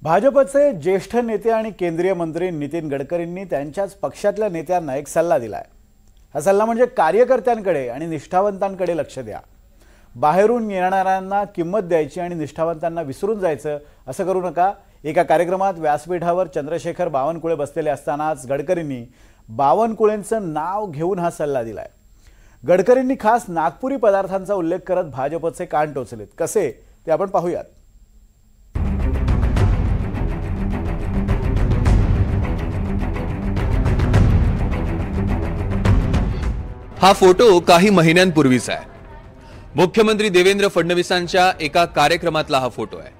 भाजपचे ज्येष्ठ नेते आणि केंद्रीय मंत्री नितीन गडकरींनी त्यांच्याच पक्षातल्या नेत्यांना एक सल्ला दिलाय। हा सल्ला म्हणजे कार्यकर्त्यांकडे आणि निष्ठावंतांकडे लक्ष द्या। बाहेरून येणाऱ्यांना किंमत द्यायची आणि निष्ठावंतांना विसरून जायचं असं करू नका। एका कार्यक्रमात व्यासपीठावर चंद्रशेखर बावनकुळे बसलेले असतानाच गडकरींनी बावनकुळेंचं नाव घेऊन हा सल्ला दिलाय। गडकरींनी खास नागपुरी पदार्थांचा उल्लेख करत भाजपचे कान टोचलेत। कसे ते आपण पाहूयात। हा फोटो काही महिन्यांपूर्वीचा आहे। मुख्यमंत्री देवेंद्र फडणवीसांच्या एका कार्यक्रमातला हा फोटो आहे।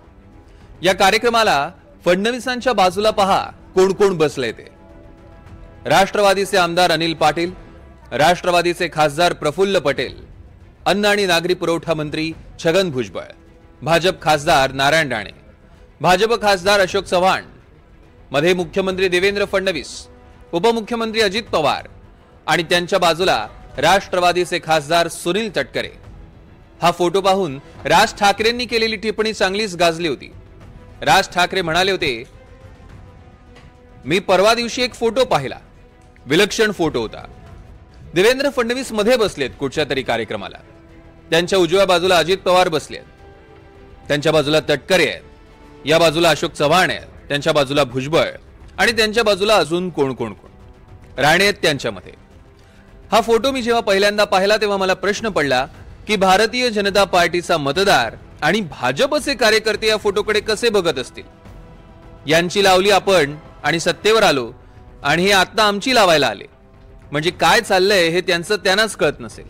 या कार्यक्रमाला फडणवीसांच्या बाजूला पहा कोण कोण बसले ते। राष्ट्रवादीचे आमदार अनिल पाटील, राष्ट्रवादीचे खासदार प्रफुल्ल पटेल, अन्न आणि नागरी पुरवठा मंत्री छगन भुजबळ, भाजप खासदार नारायण राणे, भाजप खासदार अशोक चव्हाण, मध्ये मुख्यमंत्री देवेंद्र फडणवीस, उपमुख्यमंत्री अजित पवार आणि त्यांच्या बाजूला राष्ट्रवादीचे खासदार सुनील तटकरे। हा फोटो पाहून राज ठाकरेंनी केलेली टिप्पणी चांगलीच गाजली होती। राज ठाकरे म्हणाले होते, मी परवा दिवशी एक फोटो पाहिला, विलक्षण फोटो होता। देवेंद्र फडणवीस मध्ये बसलेत कुठच्या तरी कार्यक्रमाला, त्यांच्या उजव्या बाजूला अजित पवार बसलेत, त्यांच्या बाजूला तटकरे आहेत, या बाजूला अशोक चव्हाण आहेत, त्यांच्या बाजूला भुजबळ आणि त्यांच्या बाजूला अजून कोण कोण कोण राणे आहेत त्यांच्यामध्ये। हा फोटो मी जेव्हा पहिल्यांदा पाहिला तेव्हा मला प्रश्न पडला की भारतीय जनता पार्टीचा मतदार आणि भाजपचे कार्यकर्ते या फोटोकडे कसे बघत असतील। यांची लावली आपण आणि सत्तेवर आलो आणि हे आता आमची लावायला आले, म्हणजे काय चाललंय हे त्यांचं त्यांनाच कळत नसेल।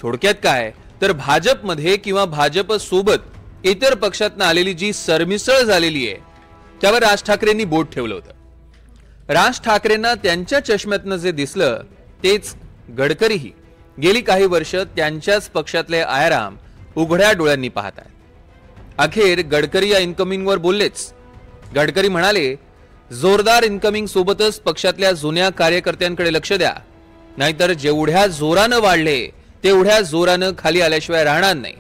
थोडक्यात काय तर भाजपमध्ये किंवा भाजप सोबत इतर पक्षातून आलेली जी सरमिसळ झालेली आहे त्यावर राज ठाकरेंनी बोट ठेवलं होतं। राज ठाकरेंना त्यांच्या चष्म्यातनं जे दिसलं तेच गडकरीही गेली काही वर्ष त्यांच्याच पक्षातले आयाराम उघड्या डोळ्यांनी पाहत आहेत। अखेर गडकरी या इन्कमिंगवर बोललेच। गडकरी म्हणाले, जोरदार इन्कमिंग सोबतच पक्षातल्या जुन्या कार्यकर्त्यांकडे लक्ष द्या, नाहीतर जेवढ्या जोरानं वाढले तेवढ्या जोरानं खाली आल्याशिवाय राहणार नाही।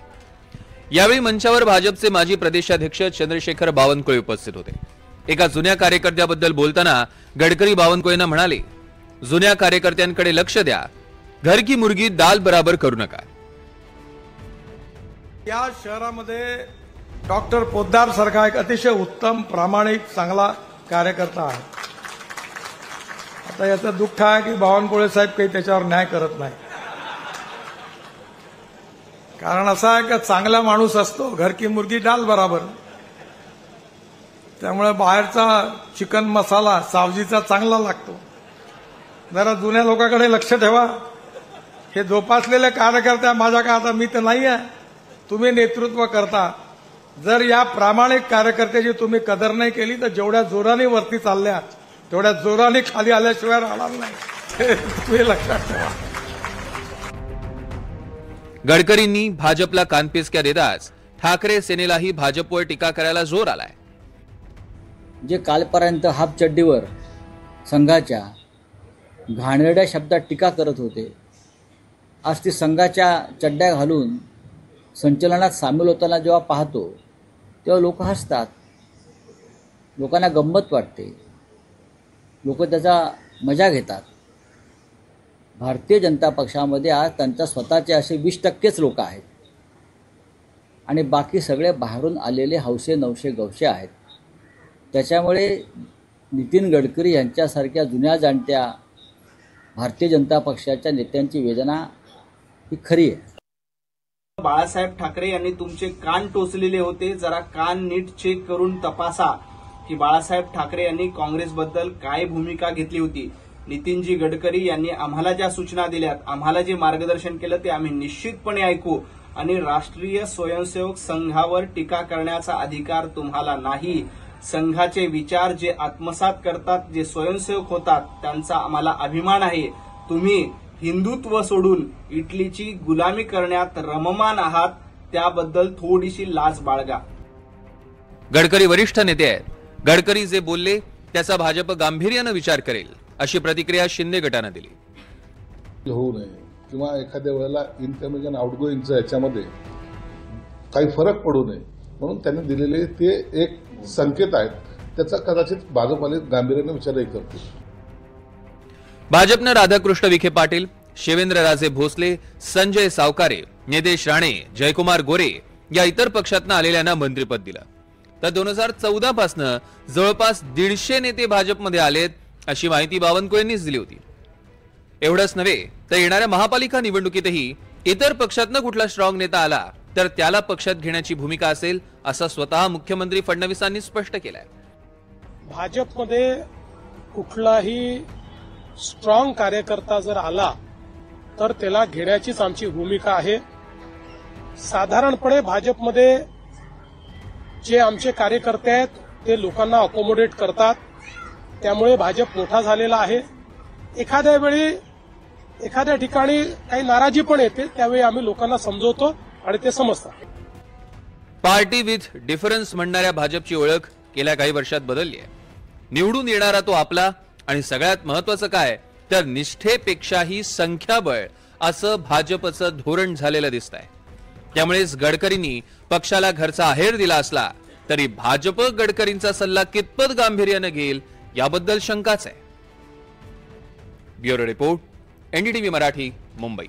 यावेळी मंचावर भाजपचे माजी प्रदेशाध्यक्ष चंद्रशेखर बावनकुळे उपस्थित होते। एका जुन्या कार्यकर्त्याबद्दल बोलताना गडकरी बावनकुळेंना म्हणाले, जुन्या कार्यकर्त्यांकडे लक्ष द्या, घर की मुर्गी दाल बराबर करू नका। या शहरामध्ये डॉक्टर पोद्दार सारखा एक अतिशय उत्तम प्रामाणिक चांगला कार्यकर्ता आहे। आता याचं दुःख आहे की बावनकुळे साहेब काही त्याच्यावर न्याय करत नाही। कारण असं आहे की चांगला माणूस असतो घर की मुर्गी दाल बराबर, त्यामुळे बाहेरचा चिकन मसाला सावजीचा चांगला लागतो। जरा जुन्या लोकांकडे लक्ष ठेवा। हे जोपासलेले कार्यकर्ते माझ्या का आता मी तर नाही आहे, तुम्ही नेतृत्व करता। जर या प्रामाणिक कार्यकर्त्याची तुम्ही कदर नाही केली तर जेवढ्या जोराने वरती चालल्या तेवढ्या जोराने खाली आल्याशिवाय राहणार नाही, हे तुम्ही लक्षात ठेवा। गडकरींनी भाजपला कानपिचक्या देताच ठाकरे सेनेलाही भाजपवर टीका करायला जोर आलाय। जे कालपर्यंत हाफ चड्डीवर संघाच्या घाणेरड्या शब्दात टीका करत होते, आज ती संघाच्या चड्ड्या घालून संचलनात सामील होताना जेव्हा पाहतो तेव्हा लोक हसतात, लोकांना गंमत वाटते, लोक त्याचा मजा घेतात। भारतीय जनता पक्षामध्ये आज त्यांच्या स्वतःचे असे 20% लोक आहेत आणि बाकी सगळे बाहेरून आलेले हौसे नवसे गवसे आहेत। त्याच्यामुळे नितीन गडकरी यांच्यासारख्या जुन्या जाणत्या भारतीय जनता पक्षाच्या नेत्यांची वेदना ही खरी आहे। बाळासाहेब ठाकरे यांनी तुमचे कान टोचलेले होते, जरा कान नीट चेक करून तपासा की बाळासाहेब ठाकरे यांनी काँग्रेसबद्दल काय भूमिका घेतली होती। नितीनजी गडकरी यांनी आम्हाला ज्या सूचना दिल्यात, आम्हाला जे मार्गदर्शन केलं ते आम्ही निश्चितपणे ऐकू आणि राष्ट्रीय स्वयंसेवक संघावर टीका करण्याचा अधिकार तुम्हाला नाही। संघाचे विचार जे आत्मसात करतात, जे स्वयंसेवक होतात, त्यांचा आम्हाला अभिमान आहे। तुम्ही हिंदुत्व सोडून इटलीची गुलामी करण्यात रममान आहात, त्याबद्दल थोडीशी लाज बाळगा। गडकरी वरिष्ठ नेते आहेत। गडकरी जे बोलले त्याचा भाजप गांभीर्याने विचार करेल अशी प्रतिक्रिया शिंदे गटाने दिली। होऊ नये किंवा एखाद्या वेळेला इनकमिंग आणि आउटगोईंगच्या याच्यामध्ये काही फरक पडू नये म्हणून त्यांनी दिलेले ते एक संकेत आहेत त्याचा कदाचित भाजपवाले गांभीर्याने विचारही करतील. भाजपनं राधाकृष्ण विखे पाटील, शिवेंद्रराजे भोसले, संजय सावकारे, नितेश राणे, जयकुमार गोरे या इतर पक्षातनं आलेल्यांना मंत्रिपद दिलं. तर 2014 पासून जवळपास 150 नेते भाजपमध्ये आलेत अशी माहिती बावनकुळेंनीच दिली होती. एवढंच नव्हे तर येणाऱ्या महापालिका निवडणुकीतही इतर पक्षातनं कुठला स्ट्रॉंग नेता आला तर त्याला पक्षात घेण्याची भूमिका असेल असं स्वतः मुख्यमंत्री फडणवीसांनी स्पष्ट केलंय. भाजपमध्ये कुठलाही स्ट्रॉंग कार्यकर्ता जर आला तर त्याला घेण्याचीच आमची भूमिका आहे. साधारणपणे भाजपमध्ये जे आमचे कार्यकर्ते आहेत ते लोकांना अकोमोडेट करतात, त्यामुळे भाजप मोठा झालेला आहे. एखाद्या वेळी एखाद्या ठिकाणी काही नाराजी पण येते, त्यावेळी आम्ही लोकांना समजवतो आणि ते समजतात. पार्टी विथ डिफरन्स म्हणणाऱ्या भाजपची ओळख गेल्या काही वर्षात बदलली आहे. निवडून येणारा तो आपला आणि सगळ्यात महत्वाचं काय तर निष्ठेपेक्षाही संख्याबळ असं भाजपचं धोरण झालेलं दिसतंय. त्यामुळेच गडकरींनी पक्षाला घरचा आहेर दिला असला तरी भाजप गडकरींचा सल्ला कितपत गांभीर्यानं घेईल याबद्दल शंकाच आहे. Bureau report, NDTV Marathi, Mumbai.